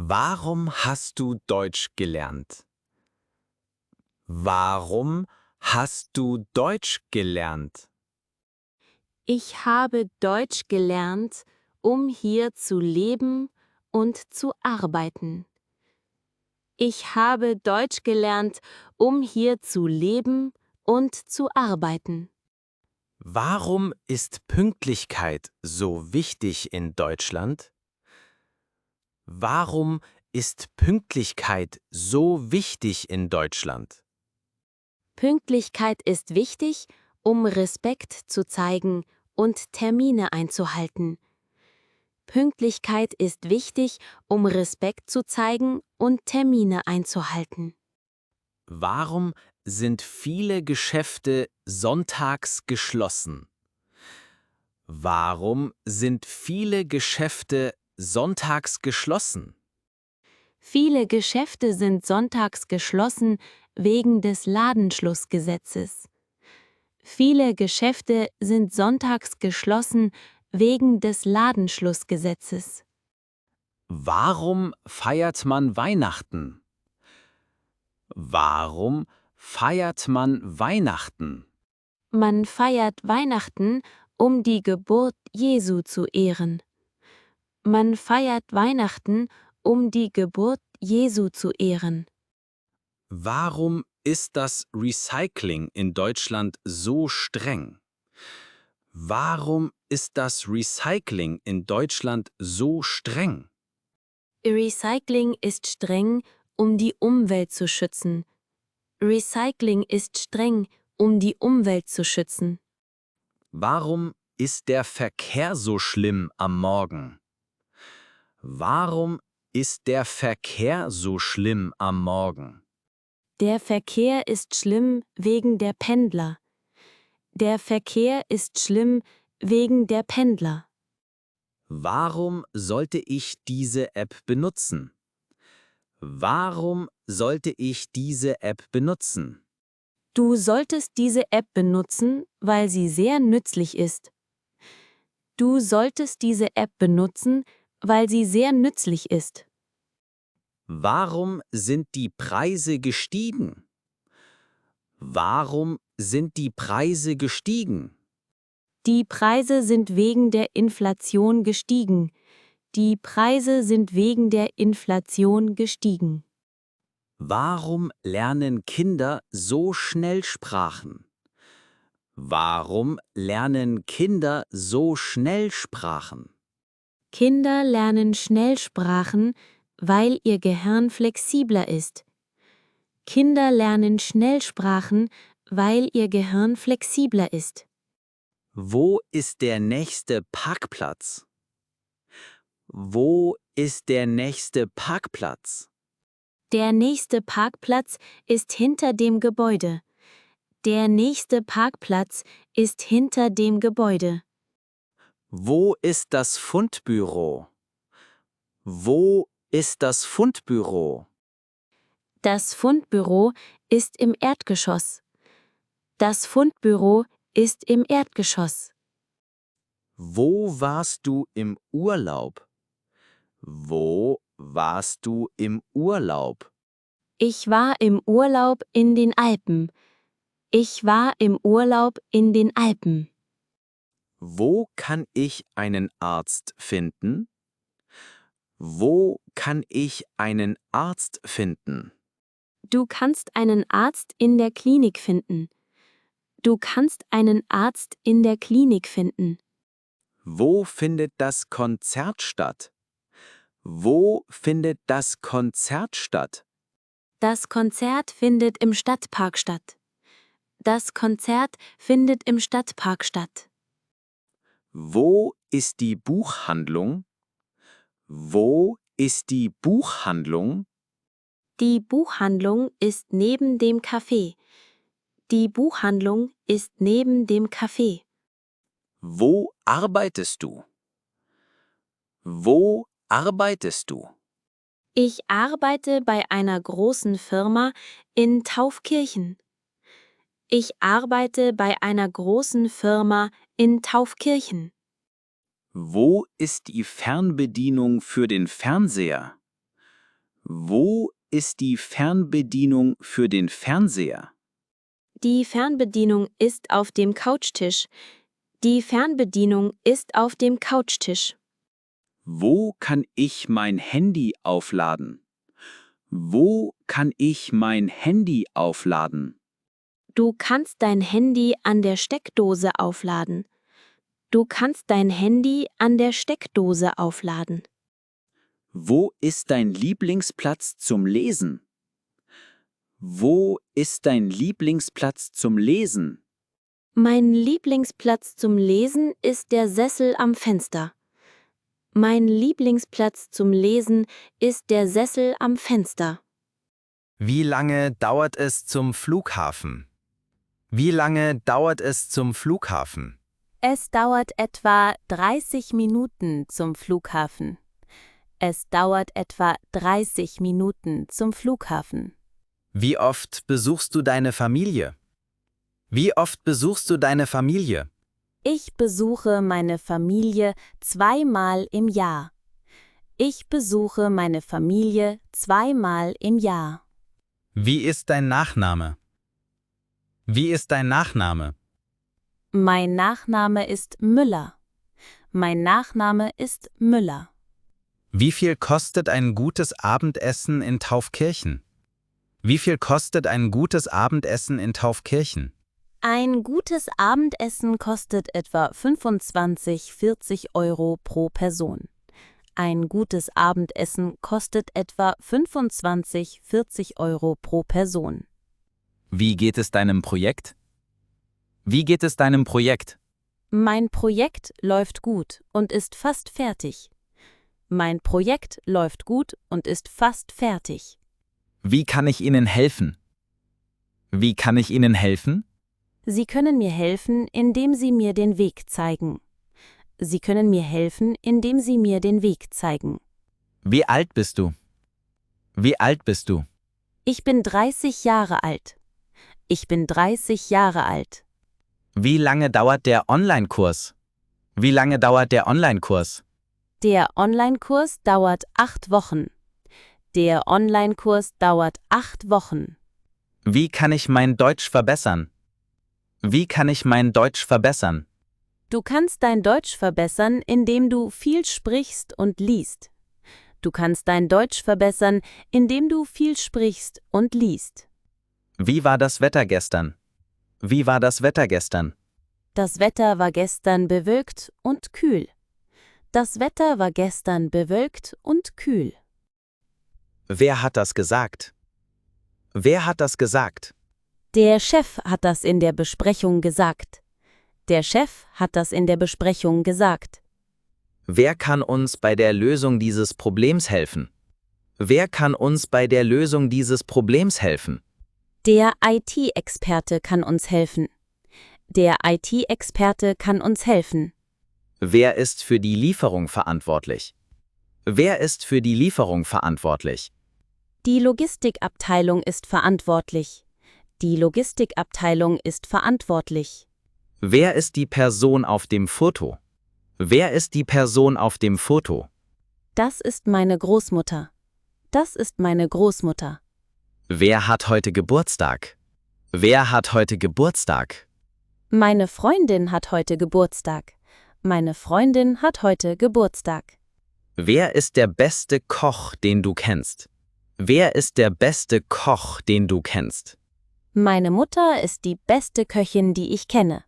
Warum hast du Deutsch gelernt? Warum hast du Deutsch gelernt? Ich habe Deutsch gelernt, um hier zu leben und zu arbeiten. Ich habe Deutsch gelernt, um hier zu leben und zu arbeiten. Warum ist Pünktlichkeit so wichtig in Deutschland? Warum ist Pünktlichkeit so wichtig in Deutschland? Pünktlichkeit ist wichtig, um Respekt zu zeigen und Termine einzuhalten. Pünktlichkeit ist wichtig, um Respekt zu zeigen und Termine einzuhalten. Warum sind viele Geschäfte sonntags geschlossen? Warum sind viele Geschäfte sonntags geschlossen? Viele Geschäfte sind sonntags geschlossen wegen des Ladenschlussgesetzes. Viele Geschäfte sind sonntags geschlossen wegen des Ladenschlussgesetzes. Warum feiert man Weihnachten? Warum feiert man Weihnachten? Man feiert Weihnachten, um die Geburt Jesu zu ehren. Man feiert Weihnachten, um die Geburt Jesu zu ehren. Warum ist das Recycling in Deutschland so streng? Warum ist das Recycling in Deutschland so streng? Recycling ist streng, um die Umwelt zu schützen. Recycling ist streng, um die Umwelt zu schützen. Warum ist der Verkehr so schlimm am Morgen? Warum ist der Verkehr so schlimm am Morgen? Der Verkehr ist schlimm wegen der Pendler. Der Verkehr ist schlimm wegen der Pendler. Warum sollte ich diese App benutzen? Warum sollte ich diese App benutzen? Du solltest diese App benutzen, weil sie sehr nützlich ist. Du solltest diese App benutzen, weil sie sehr nützlich ist. Warum sind die Preise gestiegen? Warum sind die Preise gestiegen? Die Preise sind wegen der Inflation gestiegen. Die Preise sind wegen der Inflation gestiegen. Warum lernen Kinder so schnell Sprachen? Warum lernen Kinder so schnell Sprachen? Kinder lernen schnell Sprachen, weil ihr Gehirn flexibler ist. Kinder lernen schnell Sprachen, weil ihr Gehirn flexibler ist. Wo ist der nächste Parkplatz? Wo ist der nächste Parkplatz? Der nächste Parkplatz ist hinter dem Gebäude. Der nächste Parkplatz ist hinter dem Gebäude. Wo ist das Fundbüro? Wo ist das Fundbüro? Das Fundbüro ist im Erdgeschoss. Das Fundbüro ist im Erdgeschoss. Wo warst du im Urlaub? Wo warst du im Urlaub? Ich war im Urlaub in den Alpen. Ich war im Urlaub in den Alpen. Wo kann ich einen Arzt finden? Wo kann ich einen Arzt finden? Du kannst einen Arzt in der Klinik finden. Du kannst einen Arzt in der Klinik finden. Wo findet das Konzert statt? Wo findet das Konzert statt? Das Konzert findet im Stadtpark statt. Das Konzert findet im Stadtpark statt. Wo ist die Buchhandlung? Wo ist die Buchhandlung? Die Buchhandlung ist neben dem Café. Die Buchhandlung ist neben dem Café. Wo arbeitest du? Wo arbeitest du? Ich arbeite bei einer großen Firma in Taufkirchen. Ich arbeite bei einer großen Firma in Taufkirchen. Wo ist die Fernbedienung für den Fernseher? Wo ist die Fernbedienung für den Fernseher? Die Fernbedienung ist auf dem Couchtisch. Die Fernbedienung ist auf dem Couchtisch. Wo kann ich mein Handy aufladen? Wo kann ich mein Handy aufladen? Du kannst dein Handy an der Steckdose aufladen. Du kannst dein Handy an der Steckdose aufladen. Wo ist dein Lieblingsplatz zum Lesen? Wo ist dein Lieblingsplatz zum Lesen? Mein Lieblingsplatz zum Lesen ist der Sessel am Fenster. Mein Lieblingsplatz zum Lesen ist der Sessel am Fenster. Wie lange dauert es zum Flughafen? Wie lange dauert es zum Flughafen? Es dauert etwa 30 Minuten zum Flughafen. Es dauert etwa 30 Minuten zum Flughafen. Wie oft besuchst du deine Familie? Wie oft besuchst du deine Familie? Ich besuche meine Familie 2-mal im Jahr. Ich besuche meine Familie 2-mal im Jahr. Wie ist dein Nachname? Wie ist dein Nachname? Mein Nachname ist Müller. Mein Nachname ist Müller. Wie viel kostet ein gutes Abendessen in Taufkirchen? Wie viel kostet ein gutes Abendessen in Taufkirchen? Ein gutes Abendessen kostet etwa 25–40 Euro pro Person. Ein gutes Abendessen kostet etwa 25–40 Euro pro Person. Wie geht es deinem Projekt? Wie geht es deinem Projekt? Mein Projekt läuft gut und ist fast fertig. Mein Projekt läuft gut und ist fast fertig. Wie kann ich Ihnen helfen? Wie kann ich Ihnen helfen? Sie können mir helfen, indem Sie mir den Weg zeigen. Sie können mir helfen, indem Sie mir den Weg zeigen. Wie alt bist du? Wie alt bist du? Ich bin 30 Jahre alt. Ich bin 30 Jahre alt. Wie lange dauert der Online-Kurs? Wie lange dauert der Online-Kurs? Der Online-Kurs dauert 8 Wochen. Der Online-Kurs dauert 8 Wochen. Wie kann ich mein Deutsch verbessern? Wie kann ich mein Deutsch verbessern? Du kannst dein Deutsch verbessern, indem du viel sprichst und liest. Du kannst dein Deutsch verbessern, indem du viel sprichst und liest. Wie war das Wetter gestern? Wie war das Wetter gestern? Das Wetter war gestern bewölkt und kühl. Das Wetter war gestern bewölkt und kühl. Wer hat das gesagt? Wer hat das gesagt? Der Chef hat das in der Besprechung gesagt. Der Chef hat das in der Besprechung gesagt. Wer kann uns bei der Lösung dieses Problems helfen? Wer kann uns bei der Lösung dieses Problems helfen? Der IT-Experte kann uns helfen. Der IT-Experte kann uns helfen. Wer ist für die Lieferung verantwortlich? Wer ist für die Lieferung verantwortlich? Die Logistikabteilung ist verantwortlich. Die Logistikabteilung ist verantwortlich. Wer ist die Person auf dem Foto? Wer ist die Person auf dem Foto? Das ist meine Großmutter. Das ist meine Großmutter. Wer hat heute Geburtstag? Wer hat heute Geburtstag? Meine Freundin hat heute Geburtstag. Meine Freundin hat heute Geburtstag. Wer ist der beste Koch, den du kennst? Wer ist der beste Koch, den du kennst? Meine Mutter ist die beste Köchin, die ich kenne.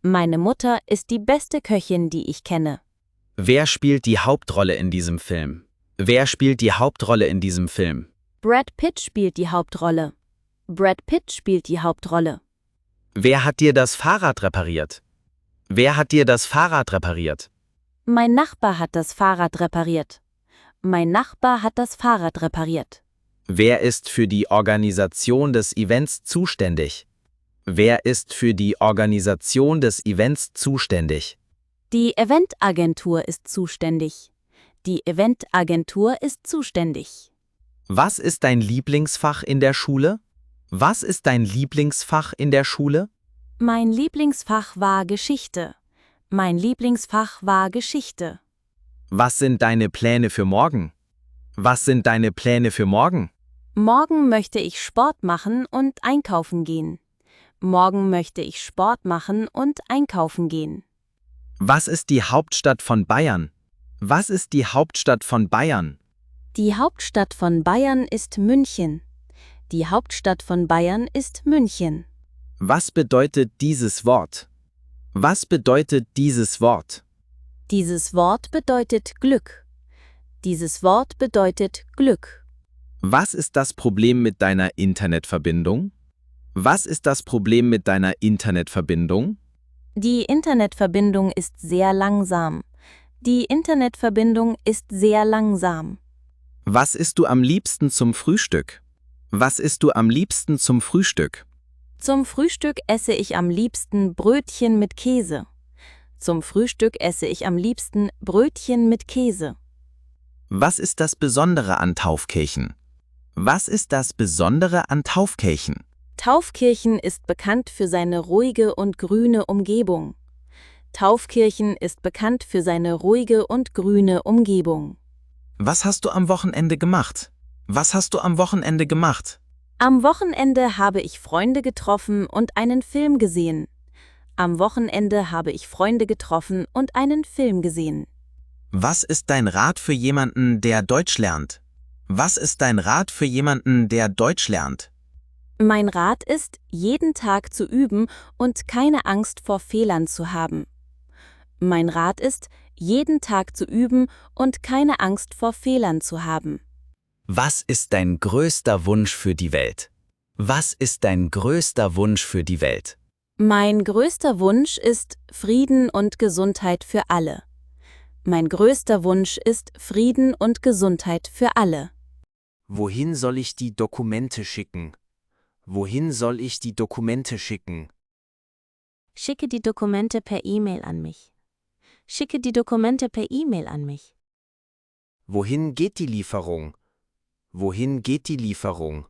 Meine Mutter ist die beste Köchin, die ich kenne. Wer spielt die Hauptrolle in diesem Film? Wer spielt die Hauptrolle in diesem Film? Brad Pitt spielt die Hauptrolle. Brad Pitt spielt die Hauptrolle. Wer hat dir das Fahrrad repariert? Wer hat dir das Fahrrad repariert? Mein Nachbar hat das Fahrrad repariert. Mein Nachbar hat das Fahrrad repariert. Wer ist für die Organisation des Events zuständig? Wer ist für die Organisation des Events zuständig? Die Eventagentur ist zuständig. Die Eventagentur ist zuständig. Was ist dein Lieblingsfach in der Schule? Was ist dein Lieblingsfach in der Schule? Mein Lieblingsfach war Geschichte. Mein Lieblingsfach war Geschichte. Was sind deine Pläne für morgen? Was sind deine Pläne für morgen? Morgen möchte ich Sport machen und einkaufen gehen. Morgen möchte ich Sport machen und einkaufen gehen. Was ist die Hauptstadt von Bayern? Was ist die Hauptstadt von Bayern? Die Hauptstadt von Bayern ist München. Die Hauptstadt von Bayern ist München. Was bedeutet dieses Wort? Was bedeutet dieses Wort? Dieses Wort bedeutet Glück. Dieses Wort bedeutet Glück. Was ist das Problem mit deiner Internetverbindung? Was ist das Problem mit deiner Internetverbindung? Die Internetverbindung ist sehr langsam. Die Internetverbindung ist sehr langsam. Was isst du am liebsten zum Frühstück? Was isst du am liebsten zum Frühstück? Zum Frühstück esse ich am liebsten Brötchen mit Käse. Zum Frühstück esse ich am liebsten Brötchen mit Käse. Was ist das Besondere an Taufkirchen? Was ist das Besondere an Taufkirchen? Taufkirchen ist bekannt für seine ruhige und grüne Umgebung. Taufkirchen ist bekannt für seine ruhige und grüne Umgebung. Was hast du am Wochenende gemacht? Was hast du am Wochenende gemacht? Am Wochenende habe ich Freunde getroffen und einen Film gesehen. Am Wochenende habe ich Freunde getroffen und einen Film gesehen. Was ist dein Rat für jemanden, der Deutsch lernt? Was ist dein Rat für jemanden, der Deutsch lernt? Mein Rat ist, jeden Tag zu üben und keine Angst vor Fehlern zu haben. Mein Rat ist, jeden Tag zu üben und keine Angst vor Fehlern zu haben. Was ist dein größter Wunsch für die Welt? Was ist dein größter Wunsch für die Welt? Mein größter Wunsch ist Frieden und Gesundheit für alle. Mein größter Wunsch ist Frieden und Gesundheit für alle. Wohin soll ich die Dokumente schicken? Wohin soll ich die Dokumente schicken? Schicke die Dokumente per E-Mail an mich. Schicke die Dokumente per E-Mail an mich. Wohin geht die Lieferung? Wohin geht die Lieferung?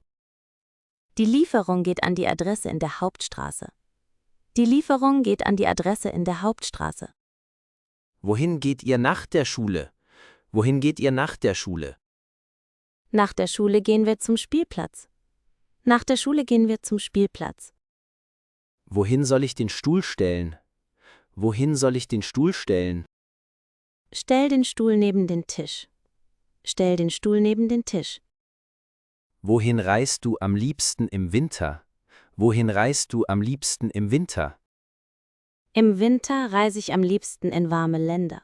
Die Lieferung geht an die Adresse in der Hauptstraße. Die Lieferung geht an die Adresse in der Hauptstraße. Wohin geht ihr nach der Schule? Wohin geht ihr nach der Schule? Nach der Schule gehen wir zum Spielplatz. Nach der Schule gehen wir zum Spielplatz. Wohin soll ich den Stuhl stellen? Wohin soll ich den Stuhl stellen? Stell den Stuhl neben den Tisch. Stell den Stuhl neben den Tisch. Wohin reist du am liebsten im Winter? Wohin reist du am liebsten im Winter? Im Winter reise ich am liebsten in warme Länder.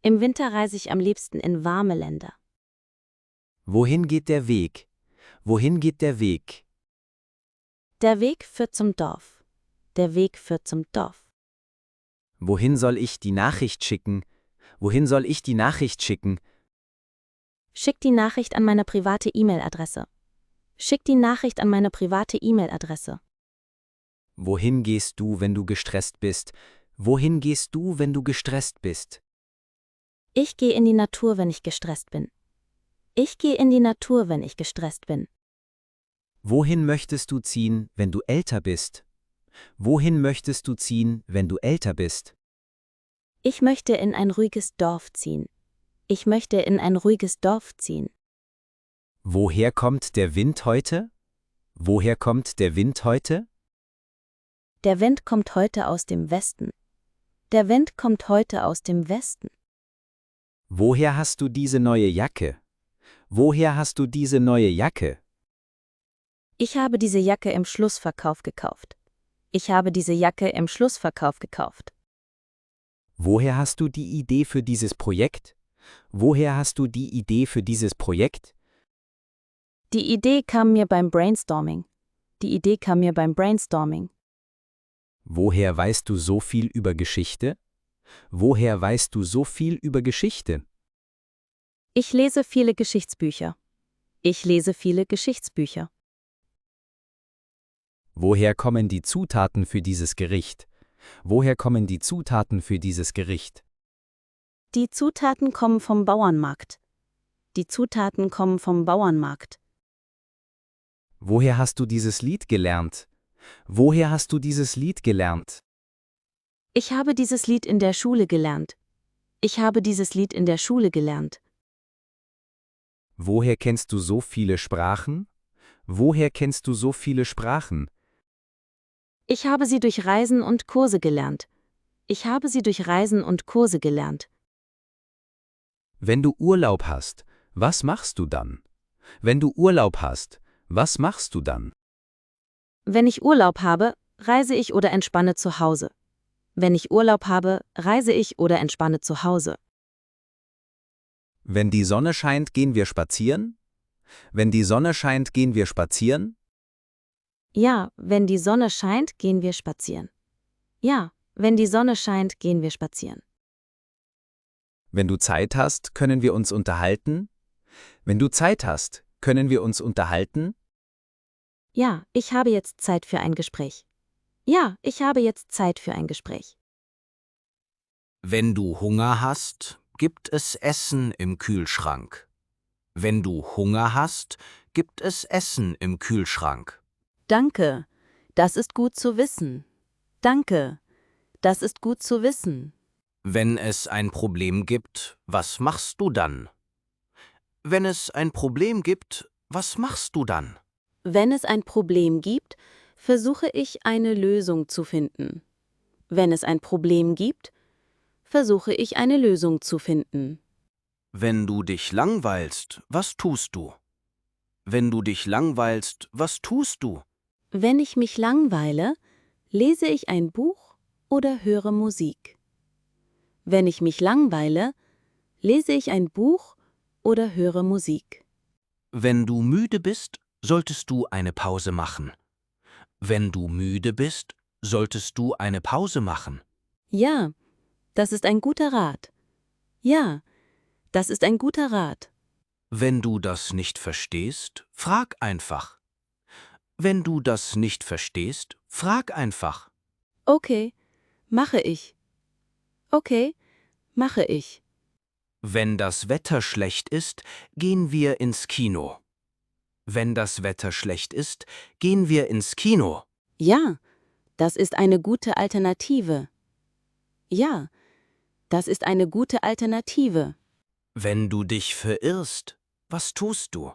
Im Winter reise ich am liebsten in warme Länder. Wohin geht der Weg? Wohin geht der Weg? Der Weg führt zum Dorf. Der Weg führt zum Dorf. Wohin soll ich die Nachricht schicken? Wohin soll ich die Nachricht schicken? Schick die Nachricht an meine private E-Mail-Adresse. Schick die Nachricht an meine private E-Mail-Adresse. Wohin gehst du, wenn du gestresst bist? Wohin gehst du, wenn du gestresst bist? Ich gehe in die Natur, wenn ich gestresst bin. Ich gehe in die Natur, wenn ich gestresst bin. Wohin möchtest du ziehen, wenn du älter bist? Wohin möchtest du ziehen, wenn du älter bist? Ich möchte in ein ruhiges Dorf ziehen. Ich möchte in ein ruhiges Dorf ziehen. Woher kommt der Wind heute? Woher kommt der Wind heute? Der Wind kommt heute aus dem Westen. Der Wind kommt heute aus dem Westen. Woher hast du diese neue Jacke? Woher hast du diese neue Jacke? Ich habe diese Jacke im Schlussverkauf gekauft. Ich habe diese Jacke im Schlussverkauf gekauft. Woher hast du die Idee für dieses Projekt? Woher hast du die Idee für dieses Projekt? Die Idee kam mir beim Brainstorming. Die Idee kam mir beim Brainstorming. Woher weißt du so viel über Geschichte? Woher weißt du so viel über Geschichte? Ich lese viele Geschichtsbücher. Ich lese viele Geschichtsbücher. Woher kommen die Zutaten für dieses Gericht? Woher kommen die Zutaten für dieses Gericht? Die Zutaten kommen vom Bauernmarkt. Die Zutaten kommen vom Bauernmarkt. Woher hast du dieses Lied gelernt? Woher hast du dieses Lied gelernt? Ich habe dieses Lied in der Schule gelernt. Ich habe dieses Lied in der Schule gelernt. Woher kennst du so viele Sprachen? Woher kennst du so viele Sprachen? Ich habe sie durch Reisen und Kurse gelernt. Ich habe sie durch Reisen und Kurse gelernt. Wenn du Urlaub hast, was machst du dann? Wenn du Urlaub hast, was machst du dann? Wenn ich Urlaub habe, reise ich oder entspanne zu Hause. Wenn ich Urlaub habe, reise ich oder entspanne zu Hause. Wenn die Sonne scheint, gehen wir spazieren? Wenn die Sonne scheint, gehen wir spazieren? Ja, wenn die Sonne scheint, gehen wir spazieren. Ja, wenn die Sonne scheint, gehen wir spazieren. Wenn du Zeit hast, können wir uns unterhalten? Wenn du Zeit hast, können wir uns unterhalten? Ja, ich habe jetzt Zeit für ein Gespräch. Ja, ich habe jetzt Zeit für ein Gespräch. Wenn du Hunger hast, gibt es Essen im Kühlschrank. Wenn du Hunger hast, gibt es Essen im Kühlschrank. Danke, das ist gut zu wissen. Danke, das ist gut zu wissen. Wenn es ein Problem gibt, was machst du dann? Wenn es ein Problem gibt, was machst du dann? Wenn es ein Problem gibt, versuche ich eine Lösung zu finden. Wenn es ein Problem gibt, versuche ich eine Lösung zu finden. Wenn du dich langweilst, was tust du? Wenn du dich langweilst, was tust du? Wenn ich mich langweile, lese ich ein Buch oder höre Musik. Wenn ich mich langweile, lese ich ein Buch oder höre Musik. Wenn du müde bist, solltest du eine Pause machen. Wenn du müde bist, solltest du eine Pause machen. Ja, das ist ein guter Rat. Ja, das ist ein guter Rat. Wenn du das nicht verstehst, frag einfach. Wenn du das nicht verstehst, frag einfach. Okay, mache ich. Okay, mache ich. Wenn das Wetter schlecht ist, gehen wir ins Kino. Wenn das Wetter schlecht ist, gehen wir ins Kino. Ja, das ist eine gute Alternative. Ja, das ist eine gute Alternative. Wenn du dich verirrst, was tust du?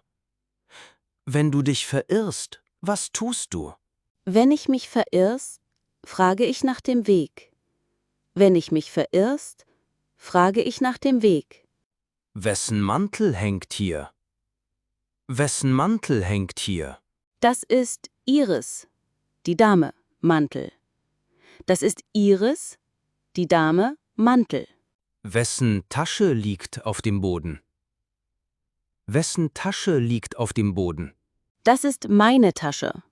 Wenn du dich verirrst, was tust du? Wenn ich mich verirrst, frage ich nach dem Weg. Wenn ich mich verirrst, frage ich nach dem Weg. Wessen Mantel hängt hier? Wessen Mantel hängt hier? Das ist Iris, die Dame, Mantel. Das ist Iris, die Dame, Mantel. Wessen Tasche liegt auf dem Boden? Wessen Tasche liegt auf dem Boden? Das ist meine Tasche.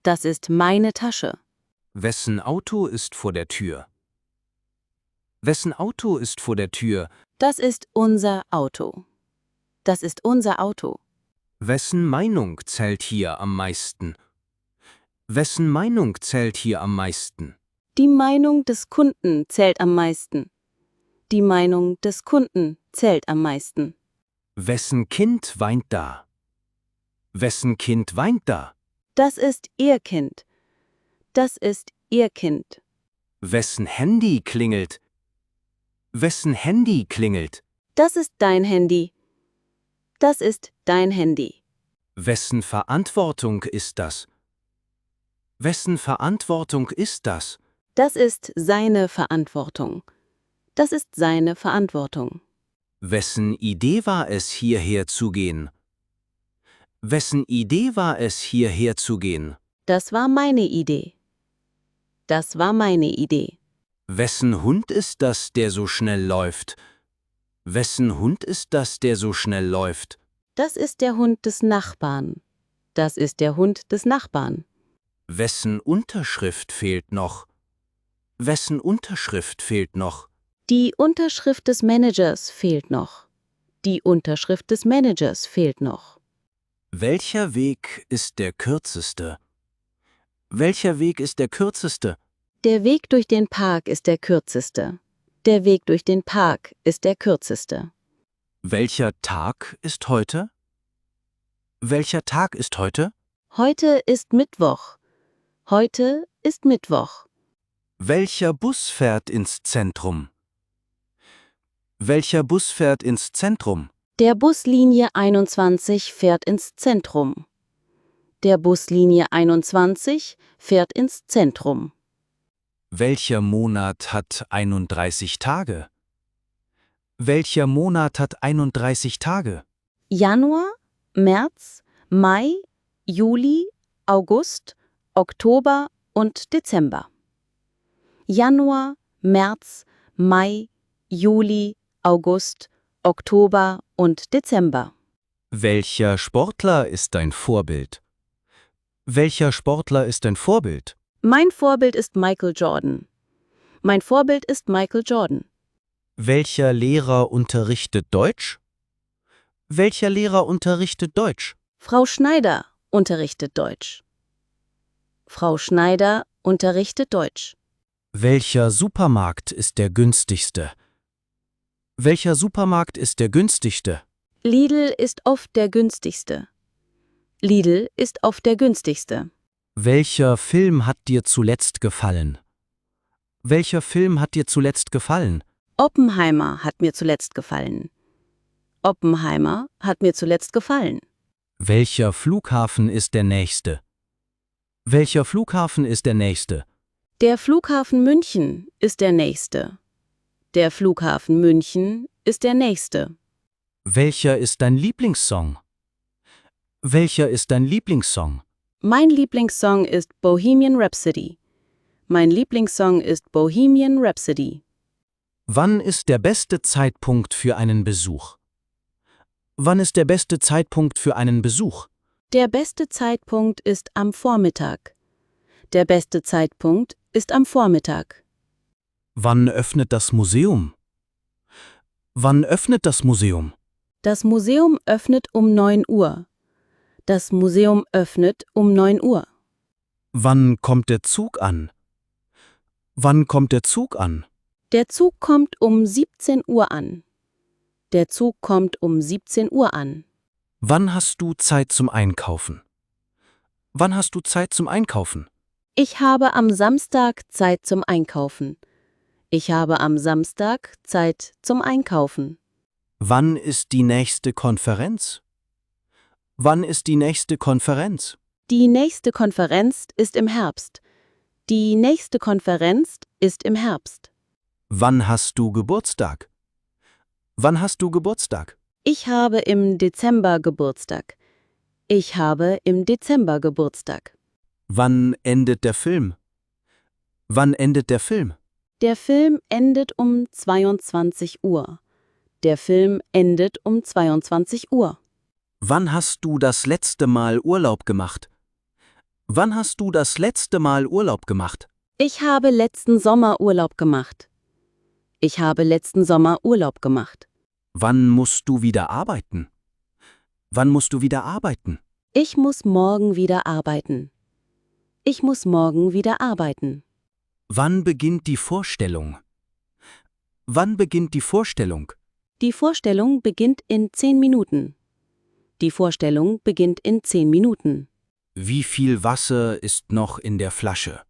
Das ist meine Tasche. Wessen Auto ist vor der Tür? Wessen Auto ist vor der Tür? Das ist unser Auto. Das ist unser Auto. Wessen Meinung zählt hier am meisten? Wessen Meinung zählt hier am meisten? Die Meinung des Kunden zählt am meisten. Die Meinung des Kunden zählt am meisten. Wessen Kind weint da? Wessen Kind weint da? Das ist Ihr Kind. Das ist Ihr Kind. Wessen Handy klingelt? Wessen Handy klingelt? Das ist dein Handy. Das ist dein Handy. Wessen Verantwortung ist das? Wessen Verantwortung ist das? Das ist seine Verantwortung. Das ist seine Verantwortung. Wessen Idee war es, hierher zu gehen? Wessen Idee war es, hierher zu gehen? Das war meine Idee. Das war meine Idee. Wessen Hund ist das, der so schnell läuft? Wessen Hund ist das, der so schnell läuft? Das ist der Hund des Nachbarn. Das ist der Hund des Nachbarn. Wessen Unterschrift fehlt noch? Wessen Unterschrift fehlt noch? Die Unterschrift des Managers fehlt noch. Die Unterschrift des Managers fehlt noch. Welcher Weg ist der kürzeste? Welcher Weg ist der kürzeste? Der Weg durch den Park ist der kürzeste. Der Weg durch den Park ist der kürzeste. Welcher Tag ist heute? Welcher Tag ist heute? Heute ist Mittwoch. Heute ist Mittwoch. Welcher Bus fährt ins Zentrum? Welcher Bus fährt ins Zentrum? Der Buslinie 21 fährt ins Zentrum. Der Buslinie 21 fährt ins Zentrum. Welcher Monat hat 31 Tage? Welcher Monat hat 31 Tage? Januar, März, Mai, Juli, August, Oktober und Dezember. Januar, März, Mai, Juli, August, Oktober und Dezember. Welcher Sportler ist dein Vorbild? Welcher Sportler ist dein Vorbild? Mein Vorbild ist Michael Jordan. Mein Vorbild ist Michael Jordan. Welcher Lehrer unterrichtet Deutsch? Welcher Lehrer unterrichtet Deutsch? Frau Schneider unterrichtet Deutsch. Frau Schneider unterrichtet Deutsch. Welcher Supermarkt ist der günstigste? Welcher Supermarkt ist der günstigste? Lidl ist oft der günstigste. Lidl ist oft der günstigste. Welcher Film hat dir zuletzt gefallen? Welcher Film hat dir zuletzt gefallen? Oppenheimer hat mir zuletzt gefallen. Oppenheimer hat mir zuletzt gefallen. Welcher Flughafen ist der nächste? Welcher Flughafen ist der nächste? Der Flughafen München ist der nächste. Der Flughafen München ist der nächste. Welcher ist dein Lieblingssong? Welcher ist dein Lieblingssong? Mein Lieblingssong ist Bohemian Rhapsody. Mein Lieblingssong ist Bohemian Rhapsody. Wann ist der beste Zeitpunkt für einen Besuch? Wann ist der beste Zeitpunkt für einen Besuch? Der beste Zeitpunkt ist am Vormittag. Der beste Zeitpunkt ist am Vormittag. Wann öffnet das Museum? Wann öffnet das Museum? Das Museum öffnet um 9 Uhr. Das Museum öffnet um 9 Uhr. Wann kommt der Zug an? Wann kommt der Zug an? Der Zug kommt um 17 Uhr an. Der Zug kommt um 17 Uhr an. Wann hast du Zeit zum Einkaufen? Wann hast du Zeit zum Einkaufen? Ich habe am Samstag Zeit zum Einkaufen. Ich habe am Samstag Zeit zum Einkaufen. Wann ist die nächste Konferenz? Wann ist die nächste Konferenz? Die nächste Konferenz ist im Herbst. Die nächste Konferenz ist im Herbst. Wann hast du Geburtstag? Wann hast du Geburtstag? Ich habe im Dezember Geburtstag. Ich habe im Dezember Geburtstag. Wann endet der Film? Wann endet der Film? Der Film endet um 22 Uhr. Der Film endet um 22 Uhr. Wann hast du das letzte Mal Urlaub gemacht? Wann hast du das letzte Mal Urlaub gemacht? Ich habe letzten Sommer Urlaub gemacht. Ich habe letzten Sommer Urlaub gemacht. Wann musst du wieder arbeiten? Wann musst du wieder arbeiten? Ich muss morgen wieder arbeiten. Ich muss morgen wieder arbeiten. Wann beginnt die Vorstellung? Wann beginnt die Vorstellung? Die Vorstellung beginnt in 10 Minuten. Die Vorstellung beginnt in 10 Minuten. Wie viel Wasser ist noch in der Flasche?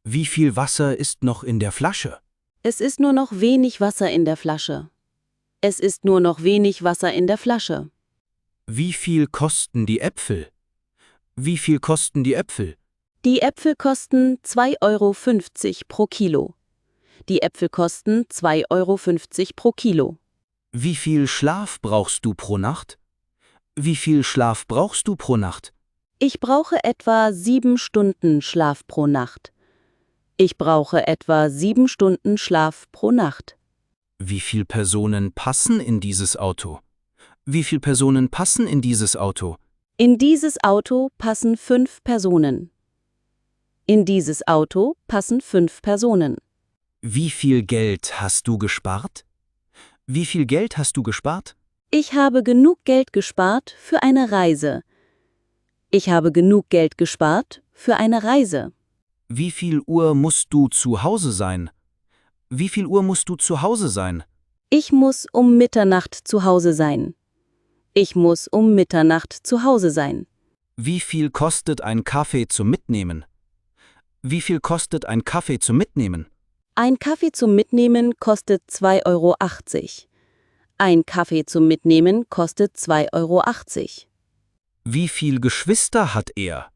Wie viel Wasser ist noch in der Flasche? Es ist nur noch wenig Wasser in der Flasche. Es ist nur noch wenig Wasser in der Flasche. Wie viel kosten die Äpfel? Wie viel kosten die Äpfel? Die Äpfel kosten 2,50 € pro Kilo. Die Äpfel kosten 2,50 € pro Kilo. Wie viel Schlaf brauchst du pro Nacht? Wie viel Schlaf brauchst du pro Nacht? Ich brauche etwa 7 Stunden Schlaf pro Nacht. Ich brauche etwa 7 Stunden Schlaf pro Nacht. Wie viele Personen passen in dieses Auto? Wie viele Personen passen in dieses Auto? In dieses Auto passen 5 Personen. In dieses Auto passen 5 Personen. Wie viel Geld hast du gespart? Wie viel Geld hast du gespart? Ich habe genug Geld gespart für eine Reise. Ich habe genug Geld gespart für eine Reise. Wie viel Uhr musst du zu Hause sein? Wie viel Uhr musst du zu Hause sein? Ich muss um Mitternacht zu Hause sein. Ich muss um Mitternacht zu Hause sein. Wie viel kostet ein Kaffee zum Mitnehmen? Wie viel kostet ein Kaffee zum Mitnehmen? Ein Kaffee zum Mitnehmen kostet 2,80 €. Ein Kaffee zum Mitnehmen kostet 2,80 Euro. Wie viel Geschwister hat er?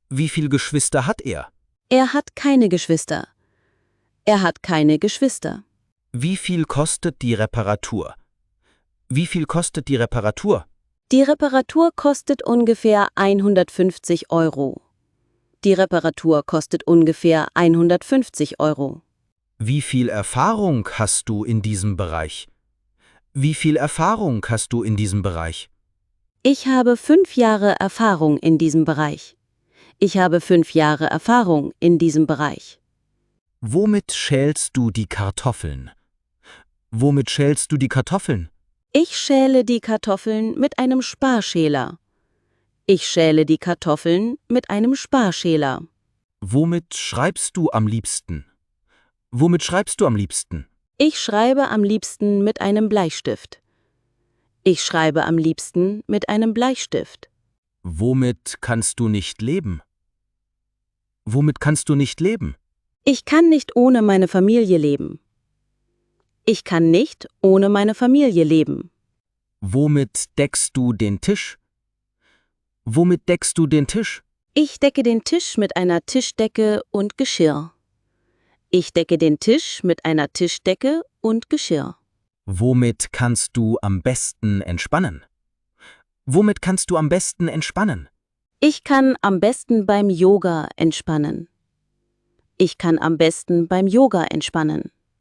Wie viel Geschwister hat er? Er hat keine Geschwister. Er hat keine Geschwister. Wie viel kostet die Reparatur? Wie viel kostet die Reparatur? Die Reparatur kostet ungefähr 150 Euro. Die Reparatur kostet ungefähr 150 Euro. Wie viel Erfahrung hast du in diesem Bereich? Wie viel Erfahrung hast du in diesem Bereich? Ich habe 5 Jahre Erfahrung in diesem Bereich. Ich habe 5 Jahre Erfahrung in diesem Bereich. Womit schälst du die Kartoffeln? Womit schälst du die Kartoffeln? Ich schäle die Kartoffeln mit einem Sparschäler. Ich schäle die Kartoffeln mit einem Sparschäler. Womit schreibst du am liebsten? Womit schreibst du am liebsten? Ich schreibe am liebsten mit einem Bleistift. Ich schreibe am liebsten mit einem Bleistift. Womit kannst du nicht leben? Womit kannst du nicht leben? Ich kann nicht ohne meine Familie leben. Ich kann nicht ohne meine Familie leben. Womit deckst du den Tisch? Womit deckst du den Tisch? Ich decke den Tisch mit einer Tischdecke und Geschirr. Ich decke den Tisch mit einer Tischdecke und Geschirr. Womit kannst du am besten entspannen? Womit kannst du am besten entspannen? Ich kann am besten beim Yoga entspannen. Ich kann am besten beim Yoga entspannen.